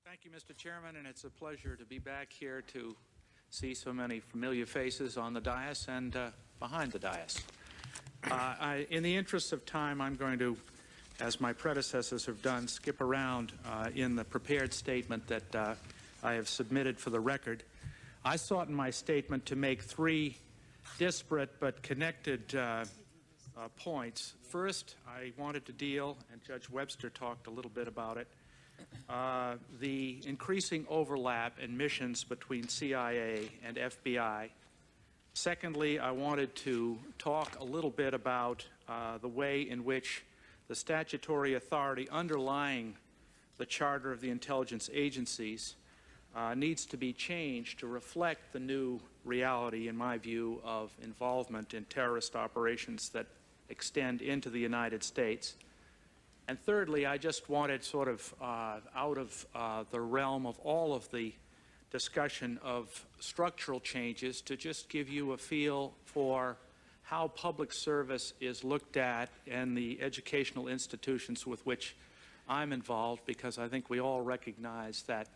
Thank you, Mr. Chairman, and it's a pleasure to be back here to see so many familiar faces on the dais and behind the dais. In the interest of time, I'm going to, as my predecessors have done, skip around in the prepared statement that I have submitted for the record. I sought in my statement to make three disparate but connected points. First, I wanted to deal, and Judge Webster talked a little bit about it, the increasing overlap in missions between CIA and FBI. Secondly, I wanted to talk a little bit about the way in which the statutory authority underlying the charter of the intelligence agencies needs to be changed to reflect the new reality, in my view, of involvement in terrorist operations that extend into the United States. And thirdly, I just wanted sort of out of the realm of all of the discussion of structural changes to just give you a feel for how public service is looked at in the educational institutions with which I'm involved, because I think we all recognize that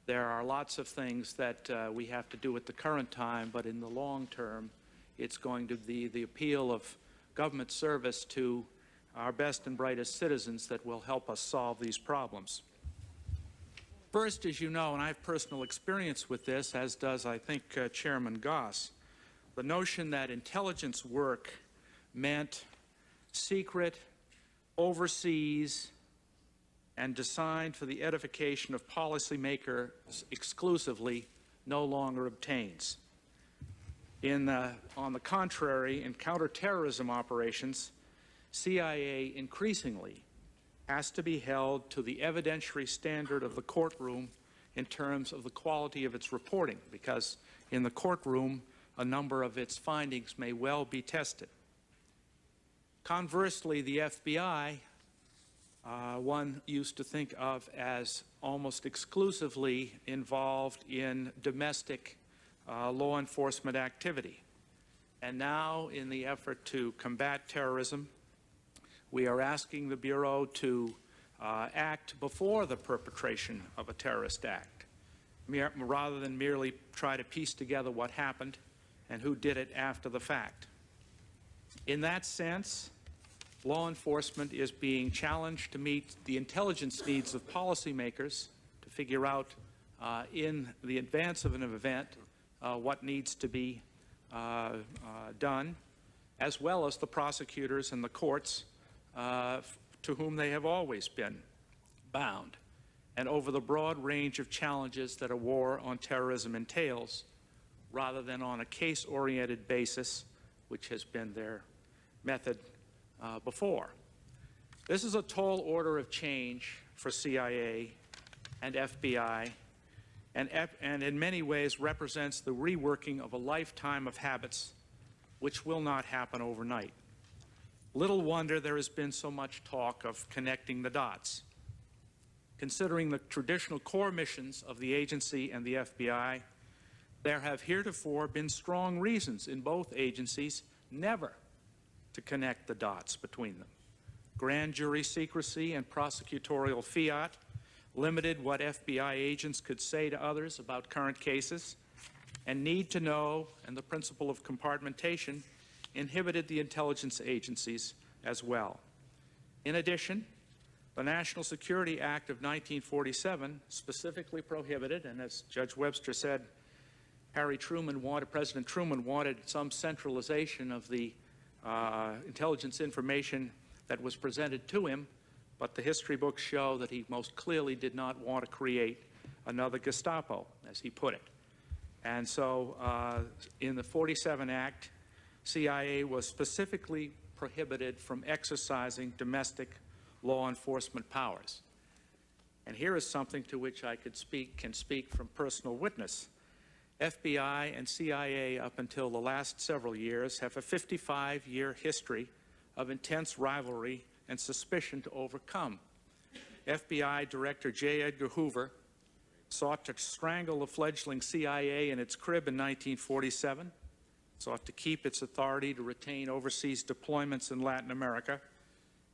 there are lots of things that we have to do at the current time, but in the long term, it's going to be the appeal of government service to our best and brightest citizens that will help us solve these problems. First, as you know, and I have personal experience with this, as does, I think, Chairman Goss, the notion that intelligence work meant secret, overseas, and designed for the edification of policymakers exclusively no longer obtains. On the contrary, in counterterrorism operations, CIA increasingly has to be held to the evidentiary standard of the courtroom in terms of the quality of its reporting, because in the courtroom, a number of its findings may well be tested. Conversely, the FBI, one used to think of as almost exclusively involved in domestic law enforcement activity. And now, in the effort to combat terrorism, we are asking the Bureau to act before the perpetration of a terrorist act, rather than merely try to piece together what happened and who did it after the fact. In that sense, law enforcement is being challenged to meet the intelligence needs of policymakers to figure out in the advance of an event what needs to be done, as well as the prosecutors and the courts to whom they have always been bound, and over the broad range of challenges that a war on terrorism entails, rather than on a case-oriented basis, which has been their method before. This is a tall order of change for CIA and FBI, and in many ways represents the reworking of a lifetime of habits which will not happen overnight. Little wonder there has been so much talk of connecting the dots. Considering the traditional core missions of the agency and the FBI, there have heretofore been strong reasons in both agencies never to connect the dots between them. Grand jury secrecy and prosecutorial fiat limited what FBI agents could say to others about current cases, and need to know and the principle of compartmentation inhibited the intelligence agencies as well. In addition, the National Security Act of 1947 specifically prohibited, and as Judge Webster said, President Truman wanted some centralization of the intelligence information that was presented to him, but the history books show that he most clearly did not want to create another Gestapo, as he put it. And so in the 47 Act, CIA was specifically prohibited from exercising domestic law enforcement powers. And here is something to which I can speak from personal witness. FBI and CIA, up until the last several years, have a 55-year history of intense rivalry and suspicion to overcome. FBI Director J. Edgar Hoover sought to strangle the fledgling CIA in its crib in 1947, sought to keep its authority to retain overseas deployments in Latin America,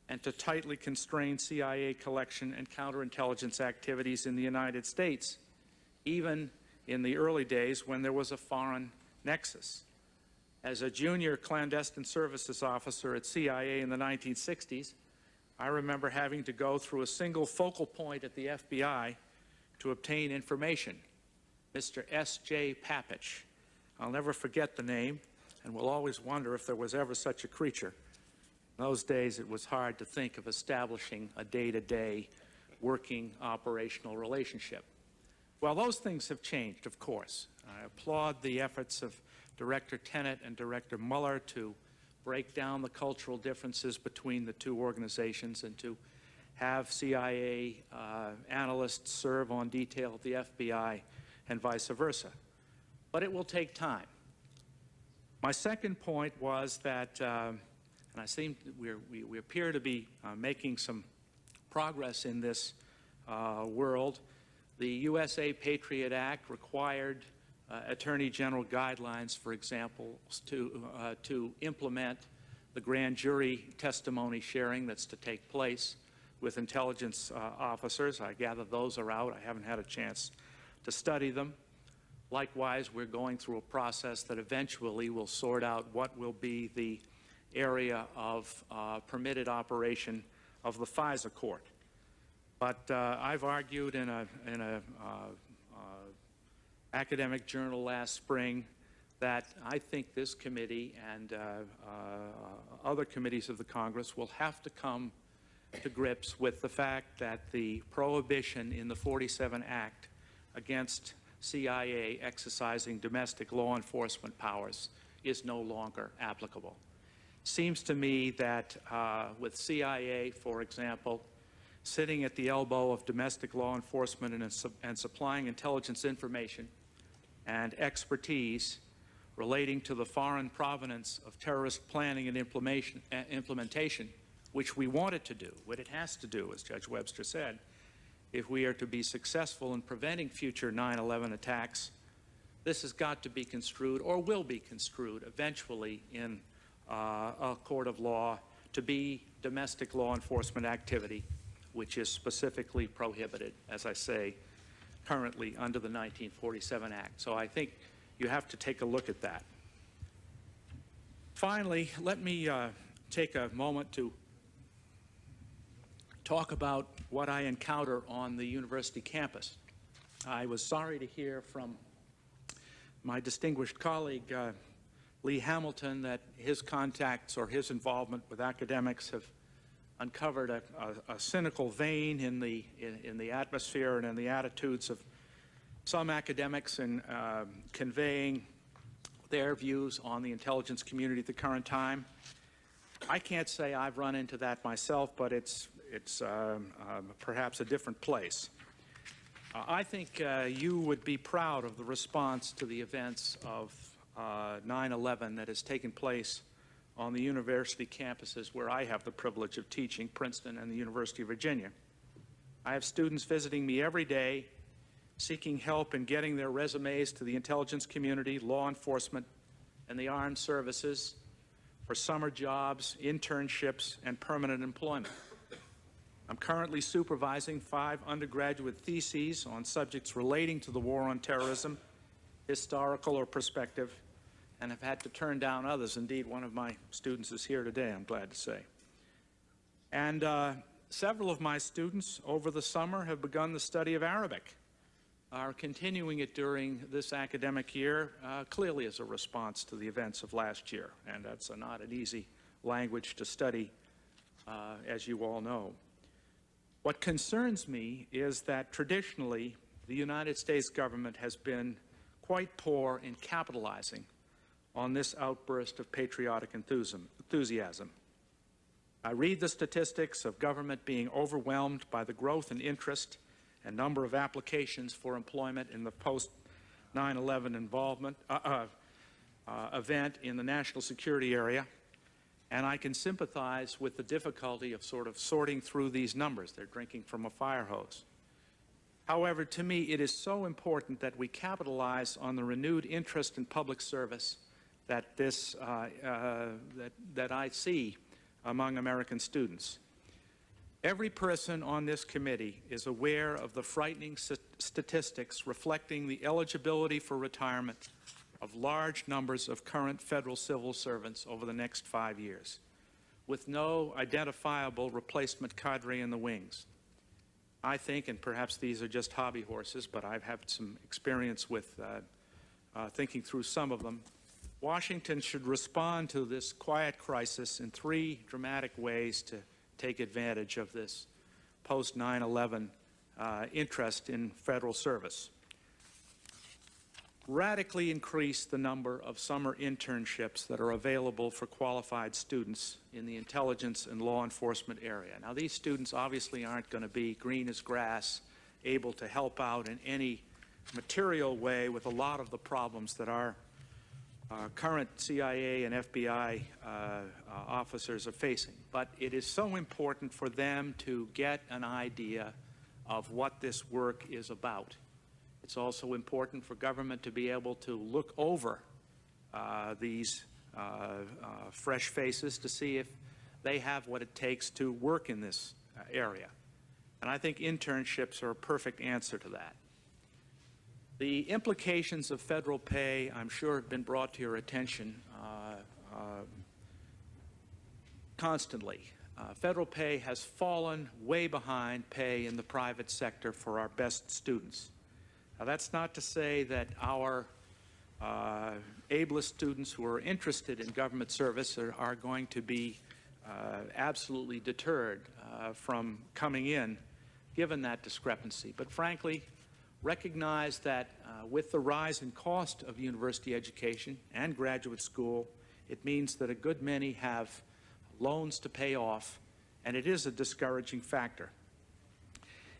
and to tightly constrain CIA collection and counterintelligence activities in the United States, even in the early days when there was a foreign nexus. As a junior clandestine services officer at CIA in the 1960s, I remember having to go through a single focal point at the FBI to obtain information, Mr. S.J. Papich. I'll never forget the name, and will always wonder if there was ever such a creature. In those days, it was hard to think of establishing a day-to-day working operational relationship. Well, those things have changed, of course. I applaud the efforts of Director Tenet and Director Mueller to break down the cultural differences between the two organizations and to have CIA analysts serve on detail at the FBI and vice versa. But it will take time. My second point was that, and we appear to be making some progress in this world. The USA Patriot Act required Attorney General guidelines, for example, to implement the grand jury testimony sharing that's to take place with intelligence officers. I gather those are out. I haven't had a chance to study them. Likewise, we're going through a process that eventually will sort out what will be the area of permitted operation of the FISA court. But I've argued in a academic journal last spring that I think this committee and other committees of the Congress will have to come to grips with the fact that the prohibition in the 47 Act against CIA exercising domestic law enforcement powers is no longer applicable. Seems to me that with CIA, for example, sitting at the elbow of domestic law enforcement and supplying intelligence information and expertise relating to the foreign provenance of terrorist planning and implementation, which we want it to do, what it has to do, as Judge Webster said, if we are to be successful in preventing future 9/11 attacks. This has got to be construed, or will be construed eventually in a court of law, to be domestic law enforcement activity, which is specifically prohibited, as I say, currently under the 1947 Act. So I think you have to take a look at that. Finally, let me take a moment to talk about what I encounter on the university campus. I was sorry to hear from my distinguished colleague, Lee Hamilton, that his contacts or his involvement with academics have uncovered a cynical vein in the atmosphere and in the attitudes of some academics in conveying their views on the intelligence community at the current time. I can't say I've run into that myself, but it's perhaps a different place. I think you would be proud of the response to the events of 9/11 that has taken place on the university campuses where I have the privilege of teaching, Princeton and the University of Virginia. I have students visiting me every day seeking help in getting their resumes to the intelligence community, law enforcement, and the armed services for summer jobs, internships, and permanent employment. I'm currently supervising 5 undergraduate theses on subjects relating to the war on terrorism, historical or prospective, and have had to turn down others. Indeed, one of my students is here today, I'm glad to say. And several of my students over the summer have begun the study of Arabic, are continuing it during this academic year, clearly as a response to the events of last year. And that's not an easy language to study, as you all know. What concerns me is that traditionally the United States government has been quite poor in capitalizing on this outburst of patriotic enthusiasm. I read the statistics of government being overwhelmed by the growth in interest and number of applications for employment in the post-9/11 involvement event in the national security area, and I can sympathize with the difficulty of sort of sorting through these numbers. They're drinking from a fire hose. However, to me, it is so important that we capitalize on the renewed interest in public service that that I see among American students. Every person on this committee is aware of the frightening statistics reflecting the eligibility for retirement of large numbers of current federal civil servants over the next 5 years, with no identifiable replacement cadre in the wings. I think, and perhaps these are just hobby horses, but I've had some experience with thinking through some of them, Washington should respond to this quiet crisis in 3 dramatic ways to take advantage of this post-9/11 interest in federal service. Radically increase the number of summer internships that are available for qualified students in the intelligence and law enforcement area. Now, these students obviously aren't going to be green as grass, able to help out in any material way with a lot of the problems that our current CIA and FBI officers are facing. But it is so important for them to get an idea of what this work is about. It's also important for government to be able to look over these fresh faces to see if they have what it takes to work in this area. And I think internships are a perfect answer to that. The implications of federal pay, I'm sure, have been brought to your attention constantly. Federal pay has fallen way behind pay in the private sector for our best students. Now, that's not to say that our ablest students who are interested in government service are going to be absolutely deterred from coming in, given that discrepancy. But frankly, recognize that with the rise in cost of university education and graduate school, it means that a good many have loans to pay off, and it is a discouraging factor.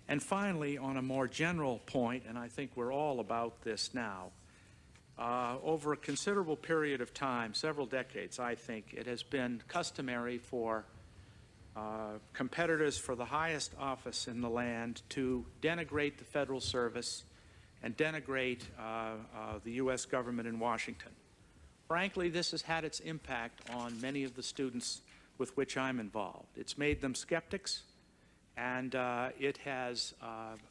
And finally, on a more general point, and I think we're all about this now, over a considerable period of time, several decades, I think, it has been customary for competitors for the highest office in the land to denigrate the federal service and denigrate the U.S. government in Washington. Frankly, this has had its impact on many of the students with which I'm involved. It's made them skeptics, and it has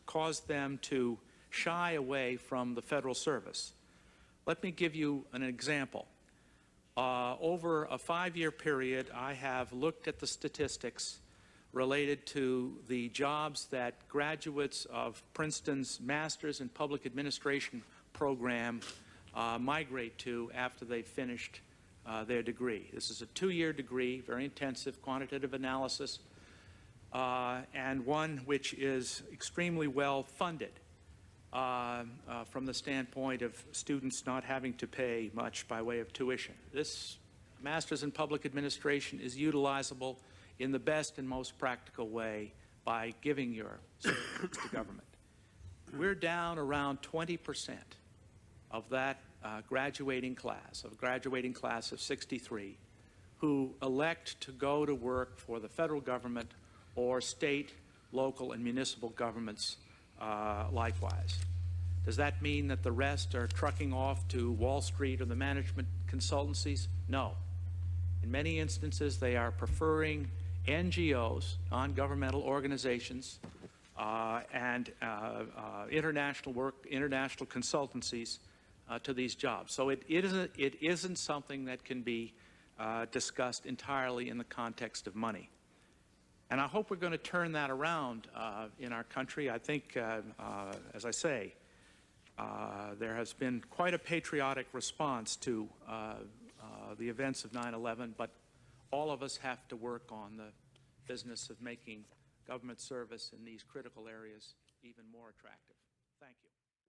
caused them to shy away from the federal service. Let me give you an example. Over a 5-year period, I have looked at the statistics related to the jobs that graduates of Princeton's Masters in Public Administration program migrate to after they've finished their degree. This is a 2-year degree, very intensive quantitative analysis, and one which is extremely well funded from the standpoint of students not having to pay much by way of tuition. This Master's in Public Administration is utilizable in the best and most practical way by giving your certificates to government. We're down around 20% of that graduating class of 63, who elect to go to work for the federal government or state, local, and municipal governments likewise. Does that mean that the rest are trucking off to Wall Street or the management consultancies? No. In many instances, they are preferring NGOs, non-governmental organizations, and international work, international consultancies to these jobs. So it isn't something that can be discussed entirely in the context of money. And I hope we're going to turn that around in our country. I think, as I say, there has been quite a patriotic response to the events of 9/11, but all of us have to work on the business of making government service in these critical areas even more attractive. Thank you.